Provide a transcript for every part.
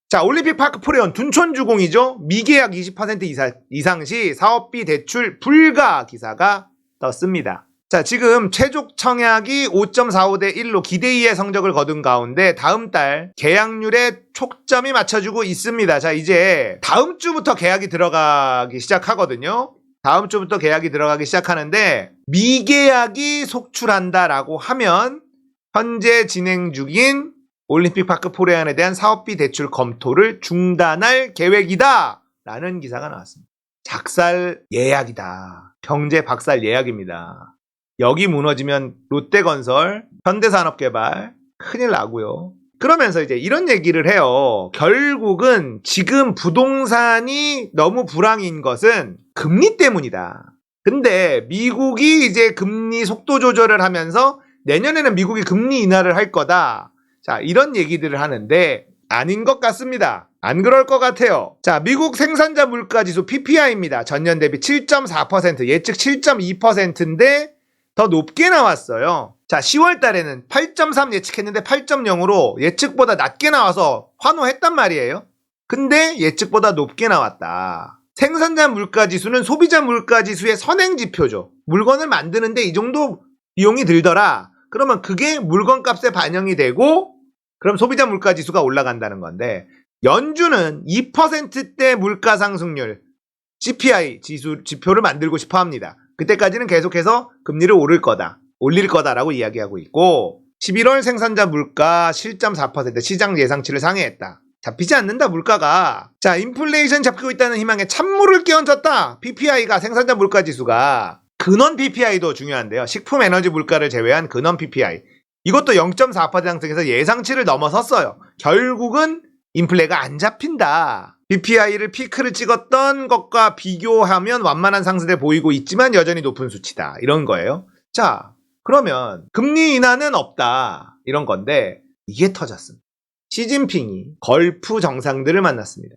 자, 올림픽 파크 포레온 둔촌주공이죠. 미계약 20% 이상 시 사업비 대출 불가 기사가 떴습니다. 자, 지금 최종 청약이 5.45대 1로 기대이의 성적을 거둔 가운데 다음 달 계약률에 초점이 맞춰지고 있습니다. 자, 이제 다음 주부터 계약이 들어가기 시작하거든요. 다음 주부터 계약이 들어가기 시작하는데 미계약이 속출한다라고 하면 현재 진행 중인 올림픽 파크 포레온에 대한 사업비 대출 검토를 중단할 계획이다 라는 기사가 나왔습니다. 작살 예약이다. 경제 박살 예약입니다. 여기 무너지면 롯데건설, 현대산업개발 큰일 나고요. 그러면서 이제 이런 얘기를 해요. 결국은 지금 부동산이 너무 불황인 것은 금리 때문이다. 근데 미국이 이제 금리 속도 조절을 하면서 내년에는 미국이 금리 인하를 할 거다. 자, 이런 얘기들을 하는데 아닌 것 같습니다. 안 그럴 것 같아요. 자, 미국 생산자 물가지수 PPI입니다. 전년 대비 7.4%, 예측 7.2%인데 더 높게 나왔어요. 자, 10월 달에는 8.3 예측했는데 8.0으로 예측보다 낮게 나와서 환호했단 말이에요. 근데 예측보다 높게 나왔다. 생산자 물가지수는 소비자 물가지수의 선행지표죠. 물건을 만드는데 이 정도 비용이 들더라. 그러면 그게 물건값에 반영이 되고 그럼 소비자 물가지수가 올라간다는 건데 연준은 2%대 물가상승률 CPI 지표를 만들고 싶어 합니다. 그때까지는 계속해서 금리를 올릴 거다라고 이야기하고 있고 11월 생산자 물가 7.4% 시장 예상치를 상회했다. 잡히지 않는다 물가가. 자, 인플레이션 잡히고 있다는 희망에 찬물을 끼얹었다. PPI가 생산자 물가지수가. 근원 PPI도 중요한데요. 식품 에너지 물가를 제외한 근원 PPI. 이것도 0.4% 상승해서 예상치를 넘어섰어요. 결국은 인플레가 안 잡힌다. PPI를 피크를 찍었던 것과 비교하면 완만한 상승세 보이고 있지만 여전히 높은 수치다. 이런 거예요. 자, 그러면 금리 인하는 없다. 이런 건데 이게 터졌습니다. 시진핑이 걸프 정상들을 만났습니다.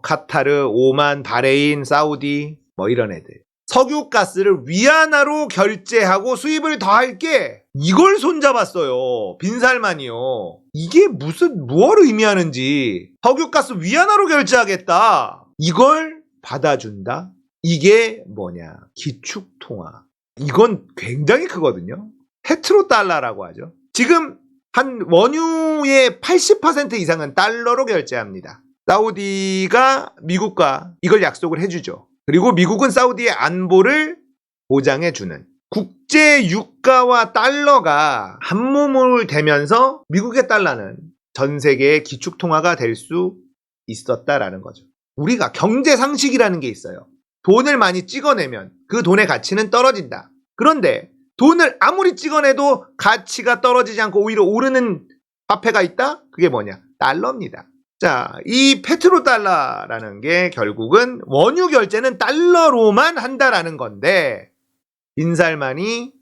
카타르, 오만, 바레인, 사우디 뭐 이런 애들. 석유가스를 위안화로 결제하고 수입을 더 할게 이걸 손잡았어요. 빈살만이요. 이게 무엇을 의미하는지. 석유가스 위안화로 결제하겠다. 이걸 받아준다. 이게 뭐냐. 기축통화. 이건 굉장히 크거든요. 페트로달러라고 하죠. 지금 한 원유의 80% 이상은 달러로 결제합니다. 사우디가 미국과 이걸 약속을 해주죠. 그리고 미국은 사우디의 안보를 보장해주는 국제 유가와 달러가 한몸을 되면서 미국의 달러는 전 세계의 기축통화가 될 수 있었다라는 거죠. 우리가 경제 상식이라는 게 있어요. 돈을 많이 찍어내면 그 돈의 가치는 떨어진다. 그런데 돈을 아무리 찍어내도 가치가 떨어지지 않고 오히려 오르는 화폐가 있다? 그게 뭐냐? 달러입니다. 자, 이 페트로달러라는 게 결국은 원유 결제는 달러로만 한다라는 건데 빈살만이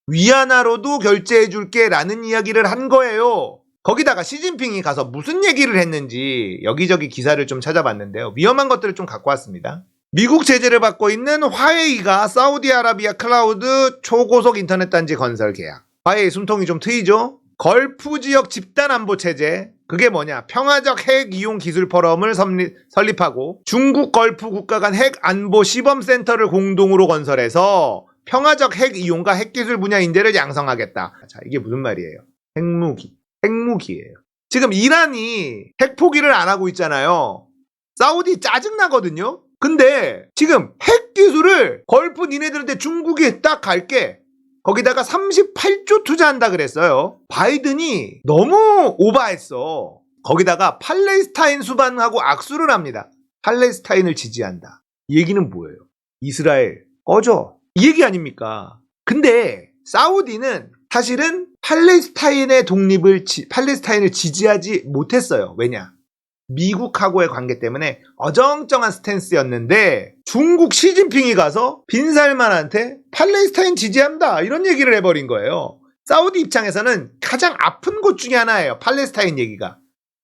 위안화로도 결제해 줄게 라는 이야기를 한 거예요. 거기다가 시진핑이 가서 무슨 얘기를 했는지 여기저기 기사를 좀 찾아봤는데요. 위험한 것들을 좀 갖고 왔습니다. 미국 제재를 받고 있는 화웨이가 사우디아라비아 클라우드 초고속 인터넷 단지 건설 계약. 화웨이 숨통이 좀 트이죠? 걸프 지역 집단 안보 체제. 그게 뭐냐? 평화적 핵 이용 기술 포럼을 설립하고 중국 걸프 국가 간 핵 안보 시범 센터를 공동으로 건설해서 평화적 핵 이용과 핵 기술 분야 인재를 양성하겠다. 자, 이게 무슨 말이에요? 핵무기예요. 지금 이란이 핵 포기를 안 하고 있잖아요. 사우디 짜증나거든요. 근데 지금 핵 기술을 걸프 니네들한테 중국이 딱 갈게. 거기다가 38조 투자한다 그랬어요. 바이든이 너무 오바했어. 거기다가 팔레스타인 수반하고 악수를 합니다. 팔레스타인을 지지한다. 이 얘기는 뭐예요? 이스라엘 꺼져. 이 얘기 아닙니까? 근데 사우디는 사실은 팔레스타인의 팔레스타인을 지지하지 못했어요. 왜냐? 미국하고의 관계 때문에 어정쩡한 스탠스였는데 중국 시진핑이 가서 빈살만한테 팔레스타인 지지한다 이런 얘기를 해버린 거예요. 사우디 입장에서는 가장 아픈 곳 중에 하나예요. 팔레스타인 얘기가.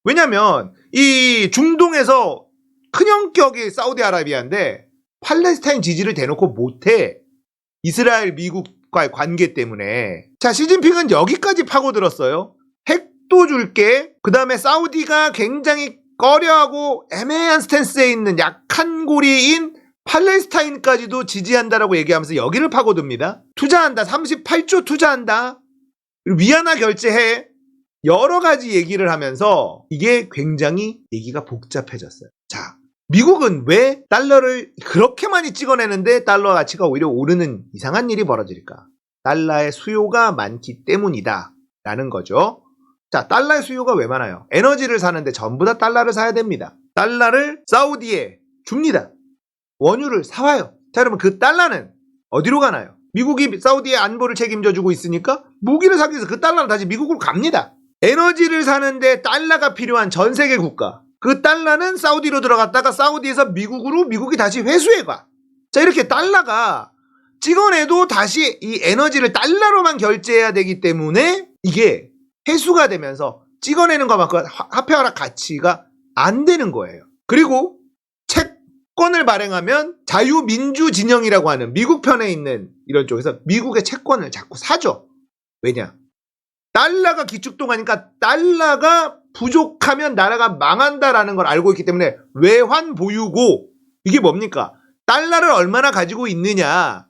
왜냐면 이 중동에서 큰 형격이 사우디아라비아인데 팔레스타인 지지를 대놓고 못해. 이스라엘, 미국 핵과의 관계 때문에. 자, 시진핑은 여기까지 파고들었어요. 핵도 줄게. 그 다음에 사우디가 굉장히 꺼려하고 애매한 스탠스에 있는 약한 고리인 팔레스타인까지도 지지한다라고 얘기하면서 여기를 파고듭니다. 투자한다. 38조 투자한다. 위안화 결제해. 여러 가지 얘기를 하면서 이게 굉장히 얘기가 복잡해졌어요. 자, 미국은 왜 달러를 그렇게 많이 찍어내는데 달러 가치가 오히려 오르는 이상한 일이 벌어질까? 달러의 수요가 많기 때문이다 라는 거죠. 자, 달러의 수요가 왜 많아요? 에너지를 사는데 전부 다 달러를 사야 됩니다. 달러를 사우디에 줍니다. 원유를 사와요. 자, 여러분 그 달러는 어디로 가나요? 미국이 사우디의 안보를 책임져주고 있으니까 무기를 사기 위해서 그 달러는 다시 미국으로 갑니다. 에너지를 사는데 달러가 필요한 전 세계 국가. 그 달러는 사우디로 들어갔다가 사우디에서 미국으로 미국이 다시 회수해 가. 자, 이렇게 달러가 찍어내도 다시 이 에너지를 달러로만 결제해야 되기 때문에 이게 회수가 되면서 찍어내는 것만큼 화폐화라 가치가 안 되는 거예요. 그리고 채권을 발행하면 자유민주 진영이라고 하는 미국 편에 있는 이런 쪽에서 미국의 채권을 자꾸 사죠. 왜냐? 달러가 기축통화니까 달러가 부족하면 나라가 망한다라는 걸 알고 있기 때문에 외환 보유고, 이게 뭡니까? 달러를 얼마나 가지고 있느냐.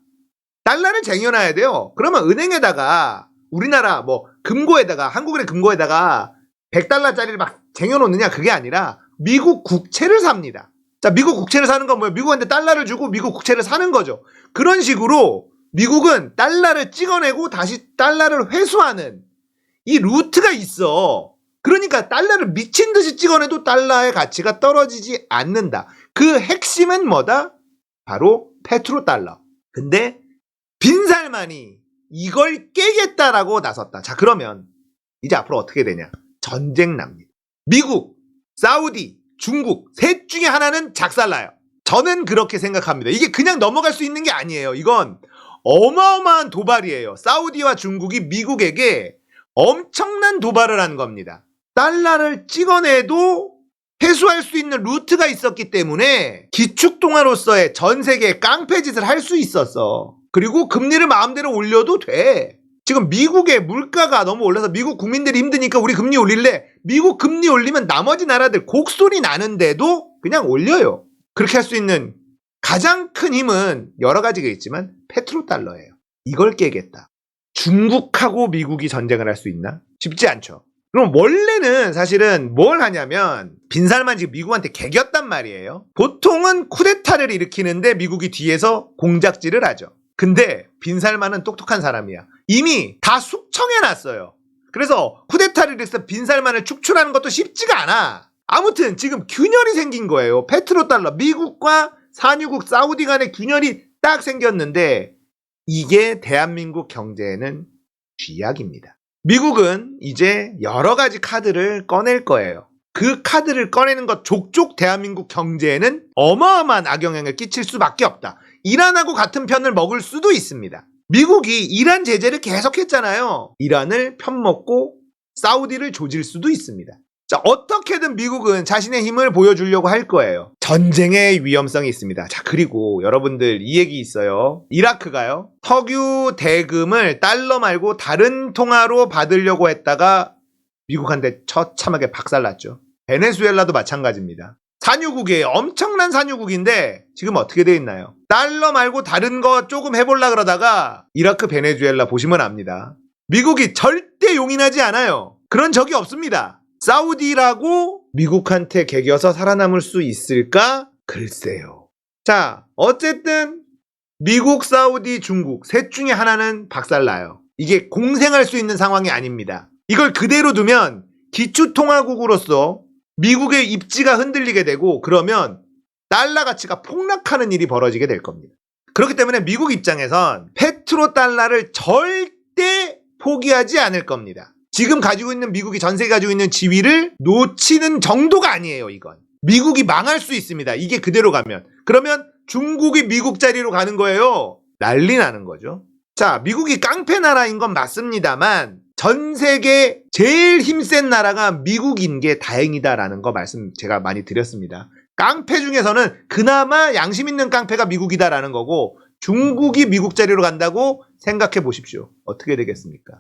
달러를 쟁여놔야 돼요. 그러면 은행에다가 우리나라 뭐 금고에다가 한국은행 금고에다가 100달러짜리를 막 쟁여놓느냐, 그게 아니라 미국 국채를 삽니다. 자, 미국 국채를 사는 건 뭐예요? 미국한테 달러를 주고 미국 국채를 사는 거죠. 그런 식으로 미국은 달러를 찍어내고 다시 달러를 회수하는 이 루트가 있어. 그러니까 달러를 미친 듯이 찍어내도 달러의 가치가 떨어지지 않는다. 그 핵심은 뭐다? 바로 페트로달러. 근데 빈살만이 이걸 깨겠다라고 나섰다. 자, 그러면 이제 앞으로 어떻게 되냐? 전쟁 납니다. 미국, 사우디, 중국 셋 중에 하나는 작살나요. 저는 그렇게 생각합니다. 이게 그냥 넘어갈 수 있는 게 아니에요. 이건 어마어마한 도발이에요. 사우디와 중국이 미국에게 엄청난 도발을 한 겁니다. 달러를 찍어내도 회수할 수 있는 루트가 있었기 때문에 기축통화로서의 전 세계의 깡패짓을 할 수 있었어. 그리고 금리를 마음대로 올려도 돼. 지금 미국의 물가가 너무 올라서 미국 국민들이 힘드니까 우리 금리 올릴래? 미국 금리 올리면 나머지 나라들 곡소리 나는데도 그냥 올려요. 그렇게 할 수 있는 가장 큰 힘은 여러 가지가 있지만 페트로달러예요. 이걸 깨겠다. 중국하고 미국이 전쟁을 할 수 있나? 쉽지 않죠. 그럼 원래는 사실은 뭘 하냐면 빈살만 지금 미국한테 개겼단 말이에요. 보통은 쿠데타를 일으키는데 미국이 뒤에서 공작질을 하죠. 근데 빈살만은 똑똑한 사람이야. 이미 다 숙청해놨어요. 그래서 쿠데타를 일으켜서 빈살만을 축출하는 것도 쉽지가 않아. 아무튼 지금 균열이 생긴 거예요. 페트로달러, 미국과 산유국 사우디 간의 균열이 딱 생겼는데 이게 대한민국 경제에는 쥐약입니다. 미국은 이제 여러 가지 카드를 꺼낼 거예요. 그 카드를 꺼내는 것 족족 대한민국 경제에는 어마어마한 악영향을 끼칠 수밖에 없다. 이란하고 같은 편을 먹을 수도 있습니다. 미국이 이란 제재를 계속했잖아요. 이란을 편먹고 사우디를 조질 수도 있습니다. 자, 어떻게든 미국은 자신의 힘을 보여주려고 할 거예요. 전쟁의 위험성이 있습니다. 자, 그리고 여러분들 이 얘기 있어요. 이라크가요. 석유 대금을 달러 말고 다른 통화로 받으려고 했다가 미국한테 처참하게 박살났죠. 베네수엘라도 마찬가지입니다. 산유국이에요. 엄청난 산유국인데 지금 어떻게 돼 있나요? 달러 말고 다른 거 조금 해보려 그러다가 이라크 베네수엘라 보시면 압니다. 미국이 절대 용인하지 않아요. 그런 적이 없습니다. 사우디라고 미국한테 개겨서 살아남을 수 있을까? 글쎄요. 자, 어쨌든 미국, 사우디, 중국 셋 중에 하나는 박살나요. 이게 공생할 수 있는 상황이 아닙니다. 이걸 그대로 두면 기초통화국으로서 미국의 입지가 흔들리게 되고 그러면 달러 가치가 폭락하는 일이 벌어지게 될 겁니다. 그렇기 때문에 미국 입장에선 페트로달러를 절대 포기하지 않을 겁니다. 지금 가지고 있는 미국이 전 세계 가지고 있는 지위를 놓치는 정도가 아니에요. 이건 미국이 망할 수 있습니다. 이게 그대로 가면. 그러면 중국이 미국 자리로 가는 거예요. 난리 나는 거죠. 자, 미국이 깡패 나라인 건 맞습니다만 전 세계 제일 힘센 나라가 미국인 게 다행이다라는 거 말씀 제가 많이 드렸습니다. 깡패 중에서는 그나마 양심 있는 깡패가 미국이다라는 거고 중국이 미국 자리로 간다고 생각해 보십시오. 어떻게 되겠습니까?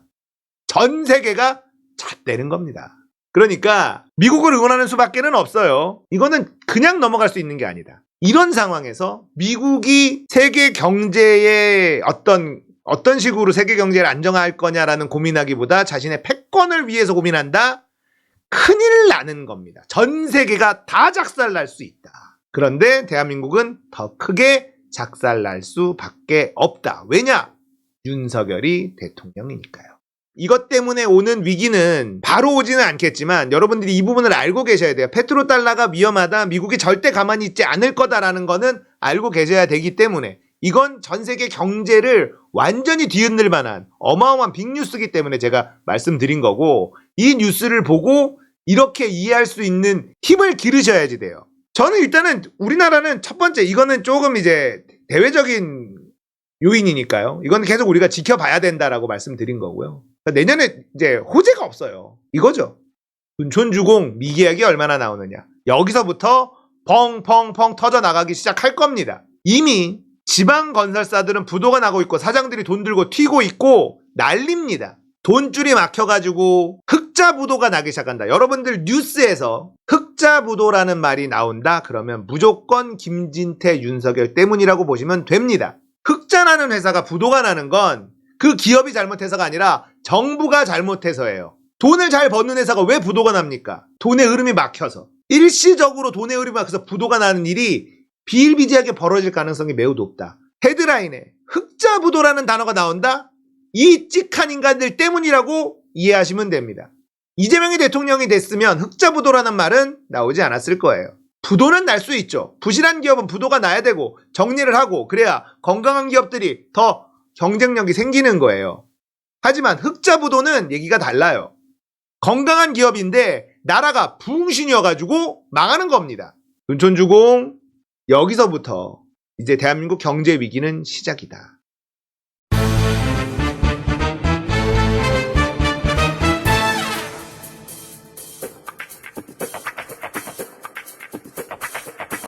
전 세계가 잣대는 겁니다. 그러니까 미국을 응원하는 수밖에는 없어요. 이거는 그냥 넘어갈 수 있는 게 아니다. 이런 상황에서 미국이 세계 경제에 어떤 식으로 세계 경제를 안정화할 거냐라는 고민하기보다 자신의 패권을 위해서 고민한다? 큰일 나는 겁니다. 전 세계가 다 작살날 수 있다. 그런데 대한민국은 더 크게 작살날 수밖에 없다. 왜냐? 윤석열이 대통령이니까요. 이것 때문에 오는 위기는 바로 오지는 않겠지만 여러분들이 이 부분을 알고 계셔야 돼요. 페트로달러가 위험하다. 미국이 절대 가만히 있지 않을 거다라는 거는 알고 계셔야 되기 때문에 이건 전 세계 경제를 완전히 뒤흔들 만한 어마어마한 빅뉴스이기 때문에 제가 말씀드린 거고 이 뉴스를 보고 이렇게 이해할 수 있는 힘을 기르셔야지 돼요. 저는 일단은 우리나라는 첫 번째 이거는 조금 이제 대외적인 요인이니까요. 이건 계속 우리가 지켜봐야 된다라고 말씀드린 거고요. 그러니까 내년에 이제 호재가 없어요. 이거죠. 둔촌주공 미계약이 얼마나 나오느냐. 여기서부터 펑펑펑 터져나가기 시작할 겁니다. 이미 지방 건설사들은 부도가 나고 있고 사장들이 돈 들고 튀고 있고 난립니다. 돈줄이 막혀가지고 흑자 부도가 나기 시작한다. 여러분들 뉴스에서 흑자 부도라는 말이 나온다. 그러면 무조건 김진태, 윤석열 때문이라고 보시면 됩니다. 흑자라는 회사가 부도가 나는 건 그 기업이 잘못해서가 아니라 정부가 잘못해서예요. 돈을 잘 버는 회사가 왜 부도가 납니까? 돈의 흐름이 막혀서. 일시적으로 돈의 흐름이 막혀서 부도가 나는 일이 비일비재하게 벌어질 가능성이 매우 높다. 헤드라인에 흑자 부도라는 단어가 나온다? 이 찍한 인간들 때문이라고 이해하시면 됩니다. 이재명이 대통령이 됐으면 흑자 부도라는 말은 나오지 않았을 거예요. 부도는 날 수 있죠. 부실한 기업은 부도가 나야 되고 정리를 하고 그래야 건강한 기업들이 더 경쟁력이 생기는 거예요. 하지만 흑자 부도는 얘기가 달라요. 건강한 기업인데 나라가 부흥신이어가지고 망하는 겁니다. 둔촌주공 여기서부터 이제 대한민국 경제 위기는 시작이다.